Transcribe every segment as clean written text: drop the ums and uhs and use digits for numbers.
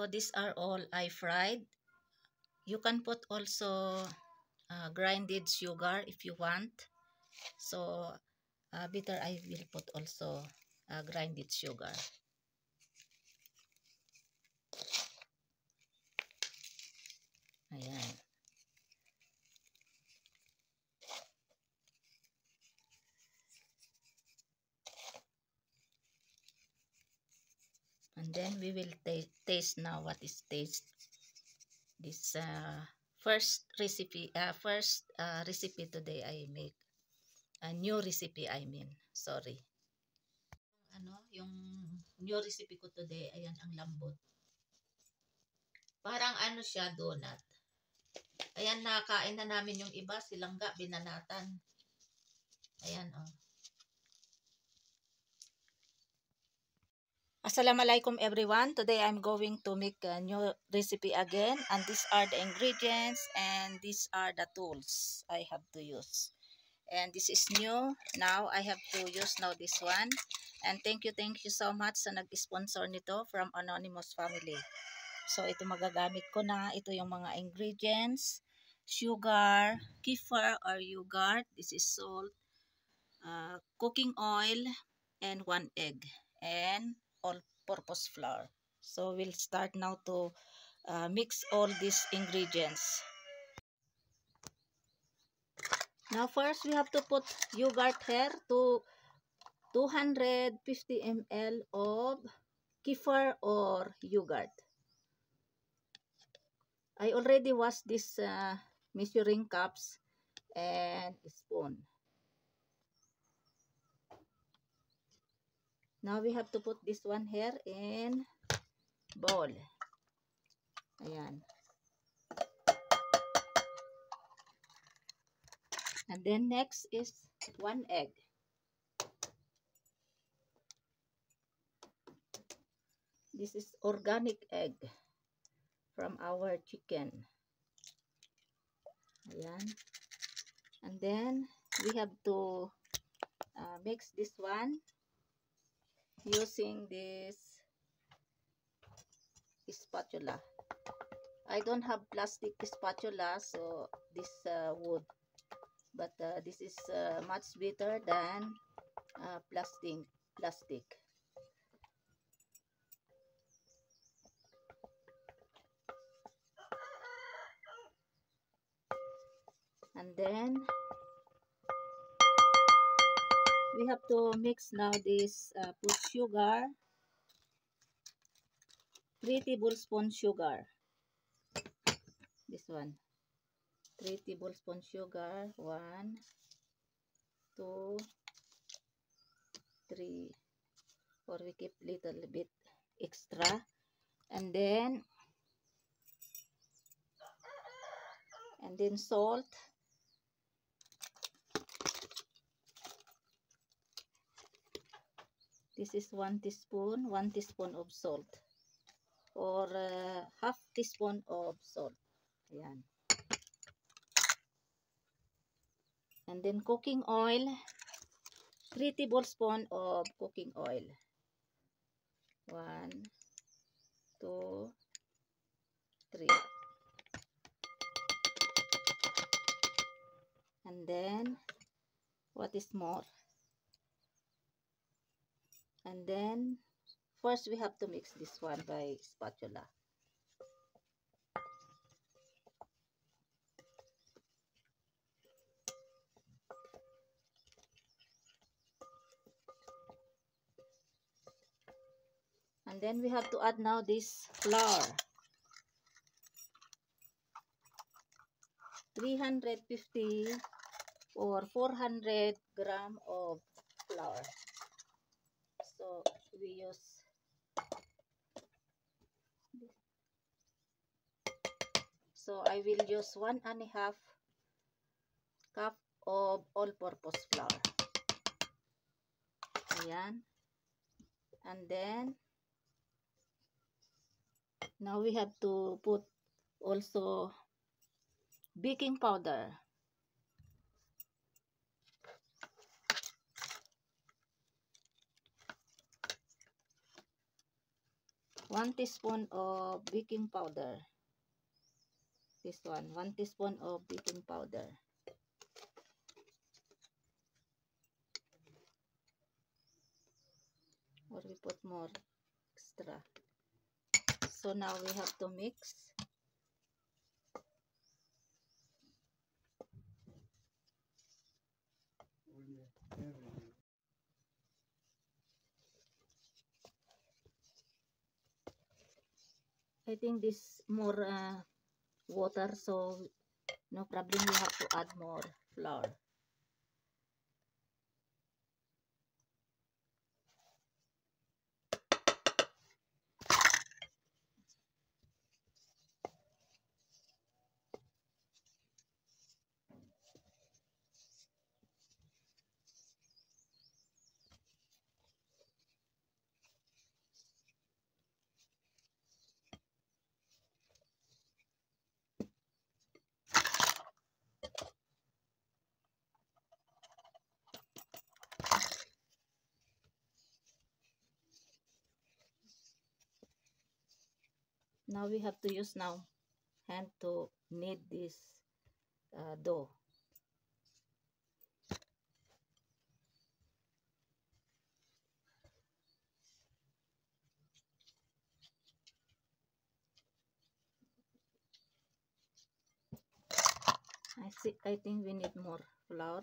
So these are all I fried. You can put also grinded sugar if you want. So bitter I will put also grinded sugar. Ayan. And then we will taste now what is taste this first recipe today I make. A new recipe I mean. Sorry. Ano, yung new recipe ko today, ayan ang lambot. Parang ano siya, donut. Ayan, nakain na namin yung iba, silangga, binanatan. Ayan, oh. Assalamualaikum everyone. Today I'm going to make a new recipe again. And these are the ingredients and these are the tools I have to use. And this is new. Now I have to use now this one. And thank you so much sa nag-sponsor nito from Anonymous Family. So ito magagamit ko na. Ito yung mga ingredients. Sugar, kefir or yogurt. This is salt, cooking oil, and 1 egg. And all-purpose flour. So we'll start now to mix all these ingredients. Now first we have to put yogurt here to 250 ml of kefir or yogurt. I already washed this measuring cups and spoon. Now we have to put this one here in bowl. Ayan. And then next is 1 egg. This is organic egg from our chicken. Ayan. And then we have to mix this one using this spatula. I don't have plastic spatula, so this wood. But this is much better than plastic. And then we have to mix now this put sugar, 3 tablespoons sugar. This one, 3 tablespoons sugar, 1, 2, 3, or we keep little bit extra. And then salt. This is 1 teaspoon of salt, or half teaspoon of salt. Ayan. And then cooking oil, 3 tablespoons of cooking oil. 1, 2, 3. And then what is more? And then first we have to mix this one by spatula. And then we have to add now this flour. 350 or 400 gram of flour. So we use this. So I will use 1.5 cup of all-purpose flour. Ayan. And then now we have to put also baking powder. 1 teaspoon of baking powder. This one, 1 teaspoon of baking powder. Or we put more extra. So now we have to mix. I think this more water, so no problem, we have to add more flour. Now we have to use hand to knead this dough. I think we need more flour.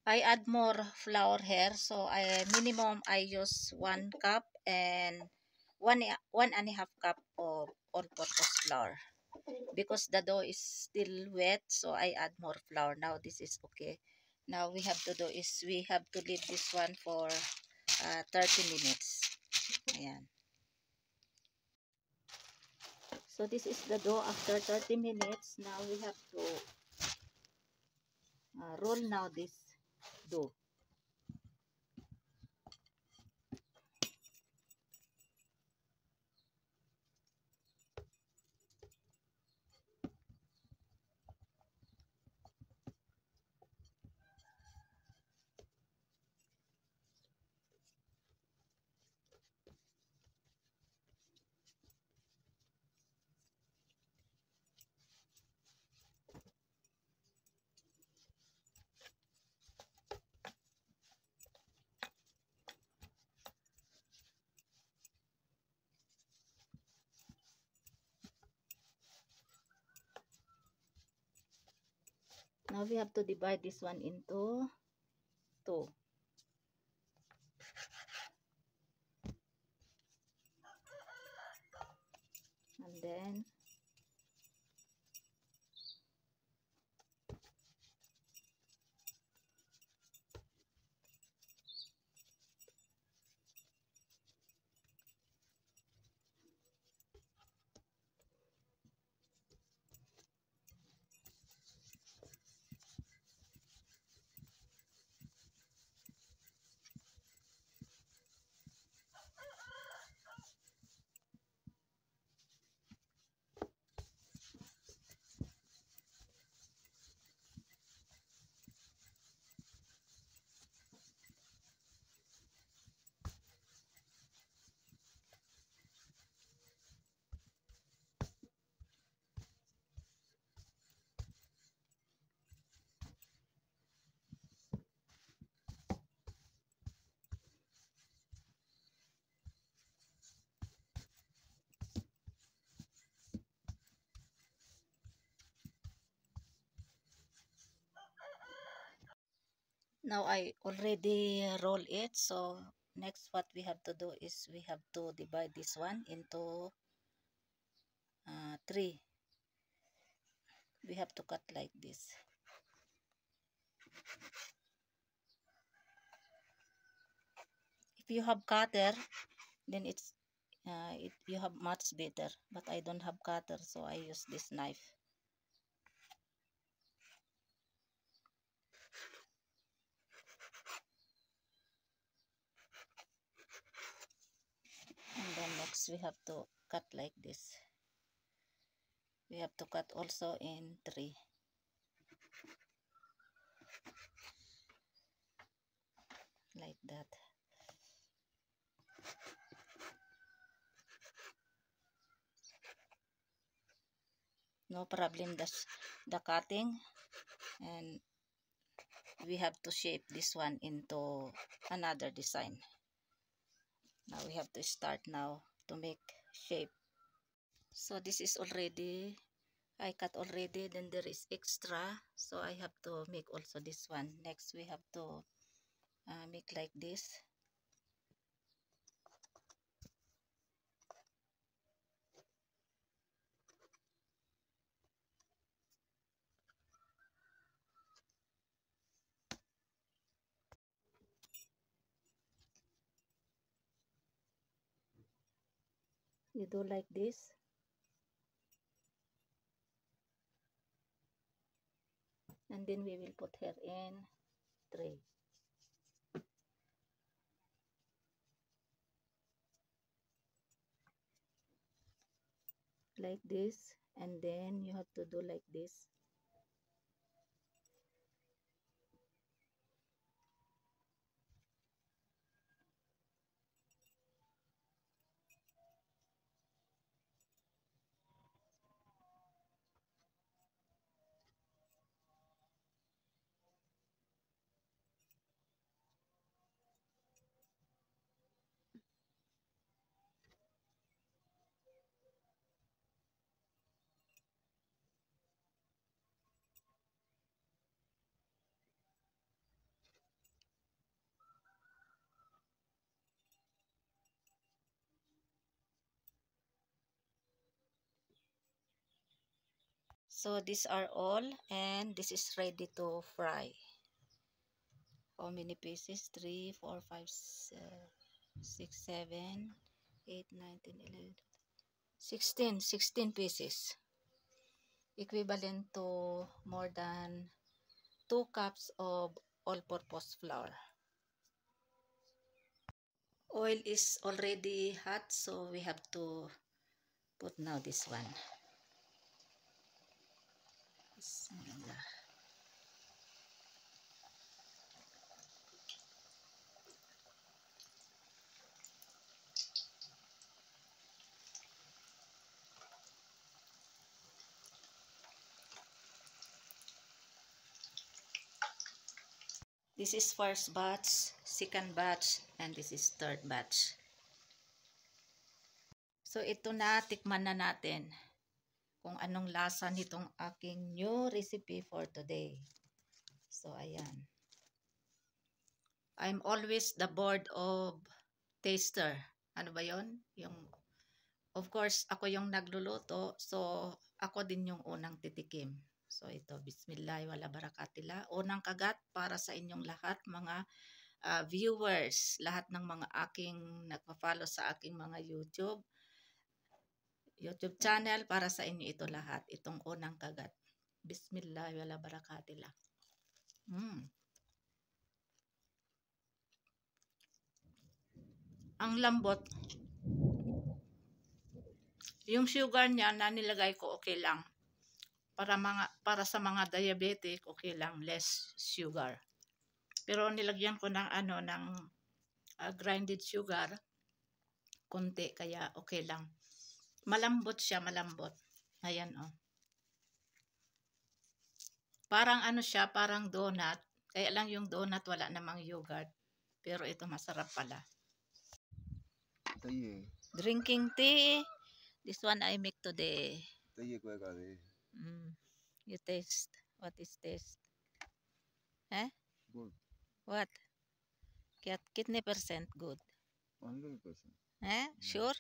I add more flour here, so minimum I use 1 cup and one and a half cup of all-purpose flour. Because the dough is still wet, so I add more flour. Now this is okay. Now we have to do is we have to leave this one for 30 minutes. Ayan. So this is the dough after 30 minutes. Now we have to roll now this dough. Now we have to divide this one into 2. And then now I already roll it. So next what we have to do is we have to divide this one into 3. We have to cut like this. If you have cutter, then you have much better. But I don't have cutter, so I use this knife. we have to cut like this. We have to cut also in 3. Like that. No problem the cutting, and we have to shape this one into another design. Now we have to start now to make shape. So this is already, I cut already, then there is extra, so I have to make also this one. Next we have to make like this. You do like this. And then we will put her in 3. Like this, and then you have to do like this. So these are all, and this is ready to fry. How many pieces? 3, 4, 5, 6, 7, 8, 9, 10, 11, 16 pieces. Equivalent to more than 2 cups of all-purpose flour. Oil is already hot, so we have to put now this one. Bismillah. This is first batch, second batch, and this is third batch. So ito na, tikman na natin kung anong lasa nitong aking new recipe for today. So ayan. I'm always the board of taster. Ano ba yon? Of course, ako yung nagluluto, so ako din yung unang titikim. So ito, bismillah, wala barakatila. Unang kagat para sa inyong lahat, mga viewers, lahat ng mga aking nagpa-follow sa aking mga YouTube channel, para sa inyo ito lahat. Itong unang kagat. Bismillah, wala barakatila. Ang lambot. Yung sugar niya na nilagay ko, okay lang. Para sa mga diabetic, okay lang, less sugar. Pero nilagyan ko ng grinded sugar, konti, kaya okay lang. Malambot siya, malambot. Ayan, oh. Parang siya, parang donut. Kaya lang yung donut wala namang yogurt. Pero ito masarap pala. Drinking tea. This one I make today. You taste. What is taste? Eh? Good. What? Kitne percent good? 100%. Eh? Sure?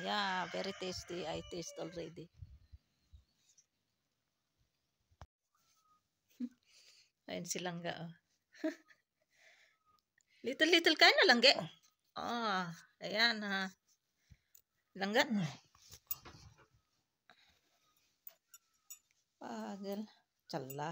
Yeah, very tasty. I taste already. Ayun si Langga, oh. Little kain na, Langga. Oh, ayan, ha. Langga. Pagel. Chala.